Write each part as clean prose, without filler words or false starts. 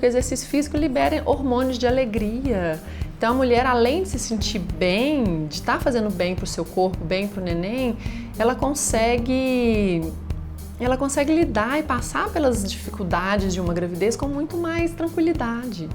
porque o exercício físico libera hormônios de alegria. Então a mulher, além de se sentir bem, de estar fazendo bem para o seu corpo, bem para o neném, ela consegue lidar e passar pelas dificuldades de uma gravidez com muito mais tranquilidade.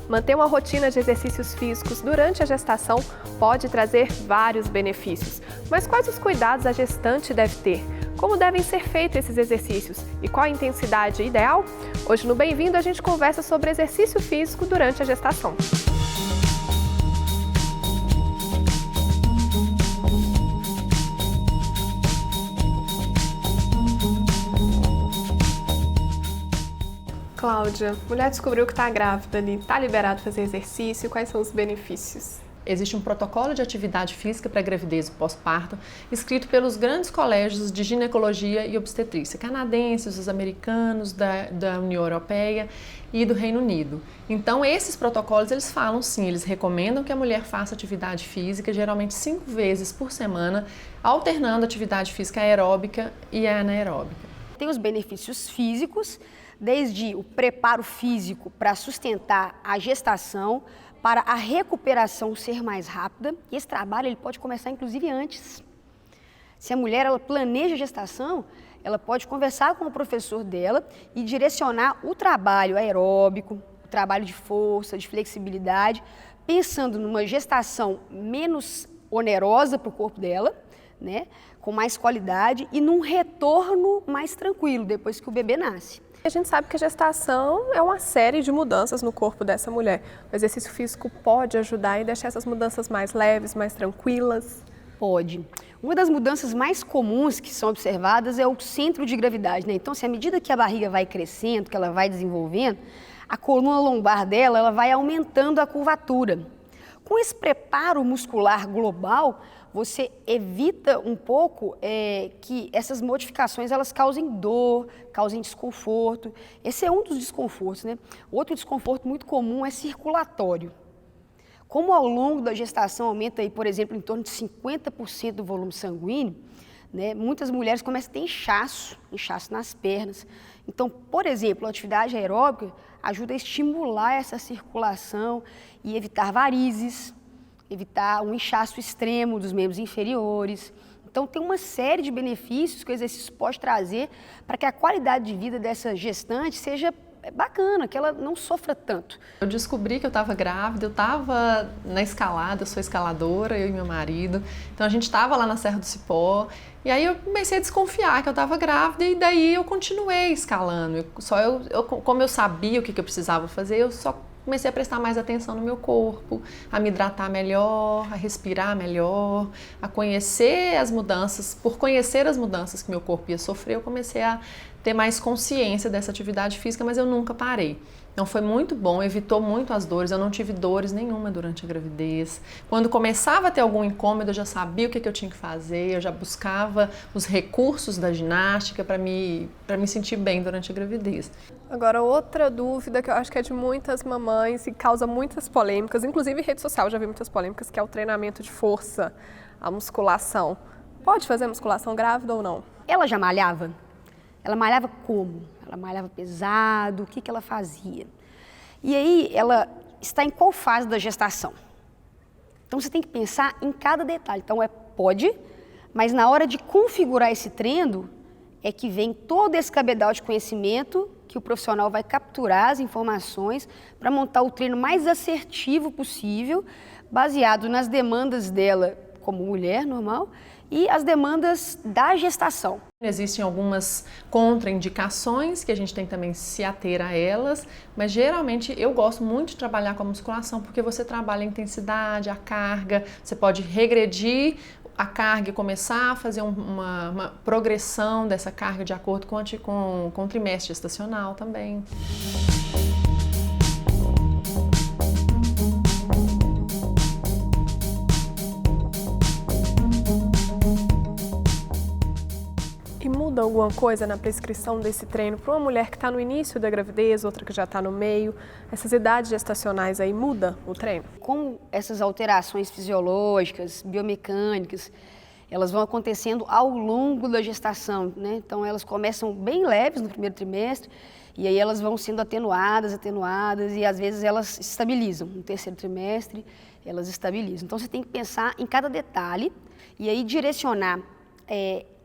Manter uma rotina de exercícios físicos durante a gestação pode trazer vários benefícios. Mas quais os cuidados a gestante deve ter? Como devem ser feitos esses exercícios? E qual a intensidade ideal? Hoje no Bem-vindo a gente conversa sobre exercício físico durante a gestação. Cláudia, mulher descobriu que está grávida ali, está liberado fazer exercício, quais são os benefícios? Existe um protocolo de atividade física para gravidez e pós-parto, escrito pelos grandes colégios de ginecologia e obstetrícia, canadenses, os americanos, da União Europeia e do Reino Unido. Então, esses protocolos, eles falam sim, eles recomendam que a mulher faça atividade física, geralmente 5 vezes por semana, alternando atividade física aeróbica e anaeróbica. Tem os benefícios físicos, desde o preparo físico para sustentar a gestação, para a recuperação ser mais rápida. E esse trabalho ele pode começar inclusive antes. Se a mulher ela planeja a gestação, ela pode conversar com o professor dela e direcionar o trabalho aeróbico, o trabalho de força, de flexibilidade, pensando numa gestação menos onerosa para o corpo dela, né, com mais qualidade e num retorno mais tranquilo depois que o bebê nasce. A gente sabe que a gestação é uma série de mudanças no corpo dessa mulher. O exercício físico pode ajudar e deixar essas mudanças mais leves, mais tranquilas? Pode. Uma das mudanças mais comuns que são observadas é o centro de gravidade, né? Então, à medida que a barriga vai crescendo, que ela vai desenvolvendo, a coluna lombar dela ela vai aumentando a curvatura. Com esse preparo muscular global, você evita um pouco que essas modificações elas causem dor, causem desconforto. Esse é um dos desconfortos, né? Outro desconforto muito comum é circulatório. Como ao longo da gestação aumenta, aí, por exemplo, em torno de 50% do volume sanguíneo, né, muitas mulheres começam a ter inchaço nas pernas. Então, por exemplo, a atividade aeróbica ajuda a estimular essa circulação e evitar varizes, evitar um inchaço extremo dos membros inferiores. Então, tem uma série de benefícios que o exercício pode trazer para que a qualidade de vida dessa gestante seja bacana, que ela não sofra tanto. Eu descobri que eu estava grávida, eu estava na escalada, eu sou escaladora, eu e meu marido. Então, a gente estava lá na Serra do Cipó. E aí eu comecei a desconfiar que eu estava grávida e daí eu continuei escalando. Como eu sabia o que eu precisava fazer, eu só comecei a prestar mais atenção no meu corpo, a me hidratar melhor, a respirar melhor, a conhecer as mudanças. Por conhecer as mudanças que meu corpo ia sofrer, eu comecei a ter mais consciência dessa atividade física, mas eu nunca parei. Então foi muito bom, evitou muito as dores, eu não tive dores nenhuma durante a gravidez. Quando começava a ter algum incômodo, eu já sabia o que eu tinha que fazer, eu já buscava os recursos da ginástica para me sentir bem durante a gravidez. Agora, outra dúvida que eu acho que é de muitas mamães e causa muitas polêmicas, inclusive em rede social eu já vi muitas polêmicas, que é o treinamento de força, a musculação. Pode fazer musculação grávida ou não? Ela já malhava? Ela malhava como? Ela malhava pesado, o que ela fazia? E aí, ela está em qual fase da gestação? Então, você tem que pensar em cada detalhe. Então, pode, mas na hora de configurar esse treino, é que vem todo esse cabedal de conhecimento que o profissional vai capturar as informações para montar o treino mais assertivo possível, baseado nas demandas dela como mulher normal e as demandas da gestação. Existem algumas contraindicações que a gente tem que também se ater a elas, mas geralmente eu gosto muito de trabalhar com a musculação porque você trabalha a intensidade, a carga, você pode regredir a carga e começar a fazer uma progressão dessa carga de acordo com o trimestre gestacional também. muda alguma coisa na prescrição desse treino para uma mulher que está no início da gravidez, outra que já está no meio? Essas idades gestacionais aí muda o treino? Como essas alterações fisiológicas, biomecânicas, elas vão acontecendo ao longo da gestação, né? Então elas começam bem leves no primeiro trimestre e aí elas vão sendo atenuadas e às vezes elas se estabilizam. No terceiro trimestre elas estabilizam. Então você tem que pensar em cada detalhe e aí direcionar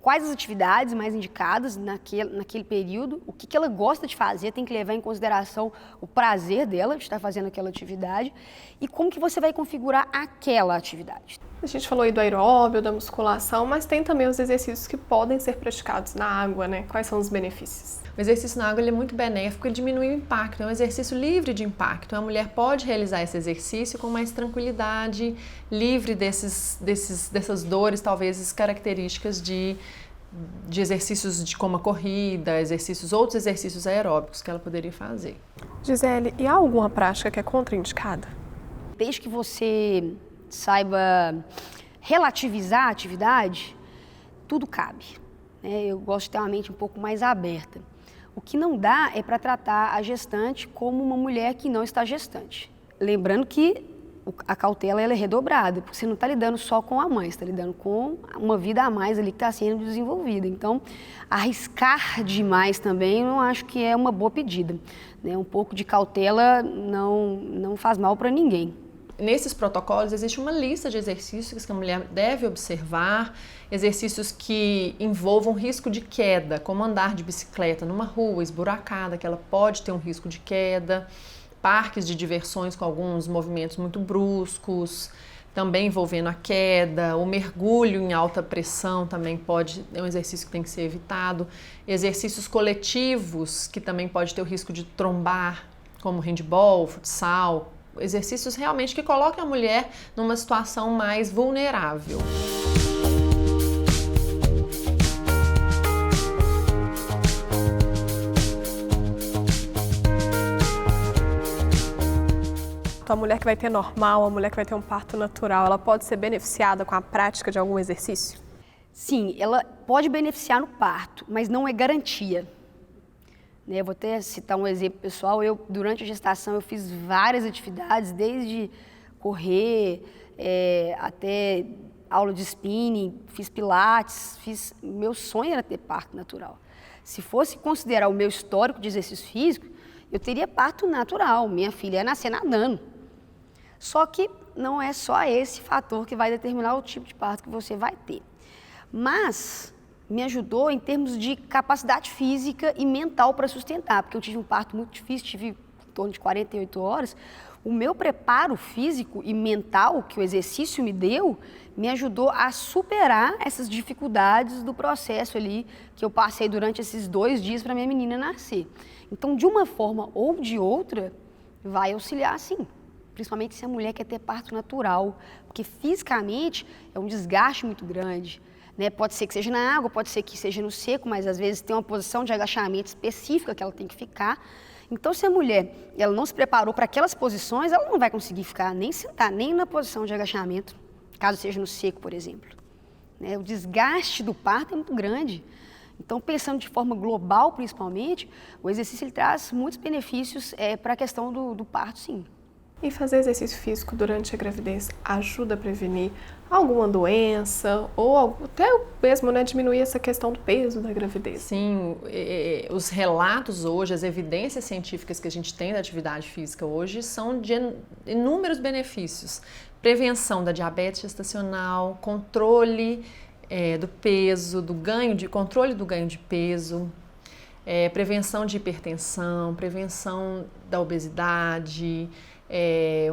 quais as atividades mais indicadas naquele período, o que ela gosta de fazer, tem que levar em consideração o prazer dela de estar fazendo aquela atividade e como que você vai configurar aquela atividade. A gente falou aí do aeróbio, da musculação, mas tem também os exercícios que podem ser praticados na água, né? Quais são os benefícios? O exercício na água ele é muito benéfico, ele diminui o impacto, é um exercício livre de impacto. A mulher pode realizar esse exercício com mais tranquilidade, livre dessas dores, talvez características de exercícios como a corrida, outros exercícios aeróbicos que ela poderia fazer. Gisele, e há alguma prática que é contraindicada? Desde que você saiba relativizar a atividade, tudo cabe. Eu gosto de ter uma mente um pouco mais aberta. O que não dá é para tratar a gestante como uma mulher que não está gestante. Lembrando que a cautela ela é redobrada, porque você não está lidando só com a mãe, você está lidando com uma vida a mais ali que está sendo desenvolvida. Então, arriscar demais também eu não acho que é uma boa pedida. Um pouco de cautela não faz mal para ninguém. Nesses protocolos existe uma lista de exercícios que a mulher deve observar, exercícios que envolvam risco de queda, como andar de bicicleta numa rua esburacada, que ela pode ter um risco de queda, parques de diversões com alguns movimentos muito bruscos, também envolvendo a queda, o mergulho em alta pressão também é um exercício que tem que ser evitado, exercícios coletivos que também pode ter o risco de trombar, como handball, futsal, exercícios realmente que colocam a mulher numa situação mais vulnerável. Então, a mulher que vai ter normal, a mulher que vai ter um parto natural, ela pode ser beneficiada com a prática de algum exercício? Sim, ela pode beneficiar no parto, mas não é garantia. Eu vou até citar um exemplo pessoal. Durante a gestação, eu fiz várias atividades, desde correr até aula de spinning, fiz pilates, meu sonho era ter parto natural. Se fosse considerar o meu histórico de exercício físico, eu teria parto natural, minha filha ia nascer nadando. Só que não é só esse fator que vai determinar o tipo de parto que você vai ter. Mas me ajudou em termos de capacidade física e mental para sustentar, porque eu tive um parto muito difícil, tive em torno de 48 horas. O meu preparo físico e mental que o exercício me deu, me ajudou a superar essas dificuldades do processo ali que eu passei durante esses 2 dias para minha menina nascer. Então, de uma forma ou de outra, vai auxiliar sim, principalmente se a mulher quer ter parto natural, porque fisicamente é um desgaste muito grande. Pode ser que seja na água, pode ser que seja no seco, mas às vezes tem uma posição de agachamento específica que ela tem que ficar. Então, se a mulher ela não se preparou para aquelas posições, ela não vai conseguir ficar, nem sentar, nem na posição de agachamento, caso seja no seco, por exemplo. O desgaste do parto é muito grande. Então, pensando de forma global, principalmente, o exercício ele traz muitos benefícios para a questão do parto, sim. E fazer exercício físico durante a gravidez ajuda a prevenir alguma doença ou até mesmo diminuir essa questão do peso da gravidez? Sim, os relatos hoje, as evidências científicas que a gente tem da atividade física hoje são de inúmeros benefícios. Prevenção da diabetes gestacional, controle do peso, controle do ganho de peso, prevenção de hipertensão, prevenção da obesidade,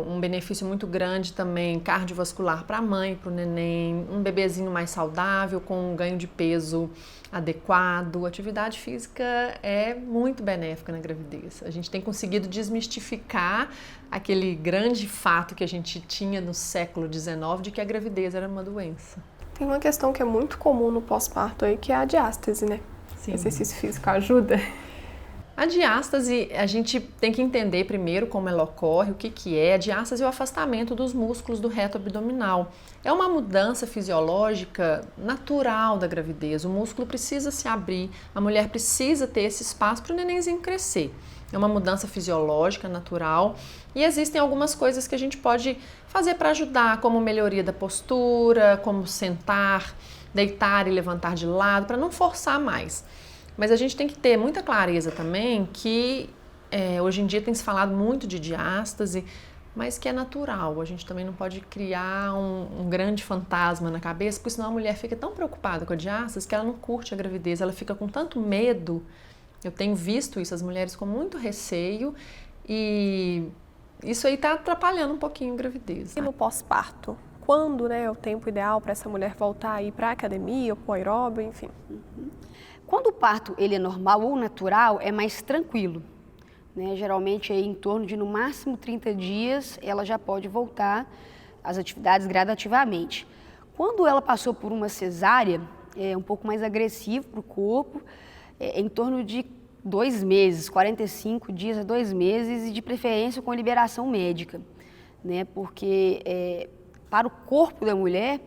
um benefício muito grande também cardiovascular para a mãe, para o neném, um bebezinho mais saudável com um ganho de peso adequado. A atividade física é muito benéfica na gravidez. A gente tem conseguido desmistificar aquele grande fato que a gente tinha no século XIX de que a gravidez era uma doença. Tem uma questão que é muito comum no pós-parto aí, que é a diástase, né? Sim. Exercício físico ajuda? A diástase, a gente tem que entender primeiro como ela ocorre, o que é. A diástase é o afastamento dos músculos do reto abdominal. É uma mudança fisiológica natural da gravidez. O músculo precisa se abrir, a mulher precisa ter esse espaço para o nenenzinho crescer. É uma mudança fisiológica, natural, e existem algumas coisas que a gente pode fazer para ajudar, como melhoria da postura, como sentar, deitar e levantar de lado, para não forçar mais. Mas a gente tem que ter muita clareza também que hoje em dia tem se falado muito de diástase, mas que é natural. A gente também não pode criar um grande fantasma na cabeça, porque senão a mulher fica tão preocupada com a diástase que ela não curte a gravidez, ela fica com tanto medo. Eu tenho visto isso, as mulheres com muito receio, e isso aí está atrapalhando um pouquinho a gravidez. E no pós-parto? Quando, né, é o tempo ideal para essa mulher voltar a ir para a academia, ou para o aeróbio, enfim? Quando o parto ele é normal ou natural, é mais tranquilo, né? Geralmente, em torno de, no máximo, 30 dias, ela já pode voltar às atividades gradativamente. Quando ela passou por uma cesárea, é um pouco mais agressivo para o corpo, em torno de 2 meses, 45 dias a 2 meses, e de preferência com liberação médica, né? Porque para o corpo da mulher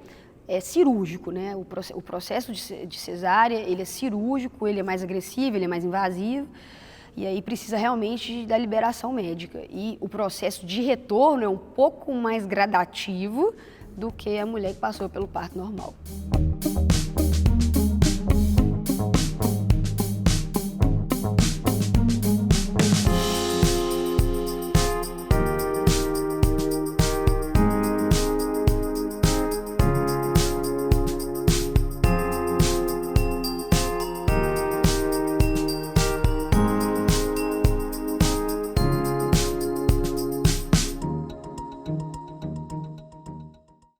é cirúrgico, né? O processo de cesárea, ele é cirúrgico, ele é mais agressivo, ele é mais invasivo, e aí precisa realmente da liberação médica. E o processo de retorno é um pouco mais gradativo do que a mulher que passou pelo parto normal.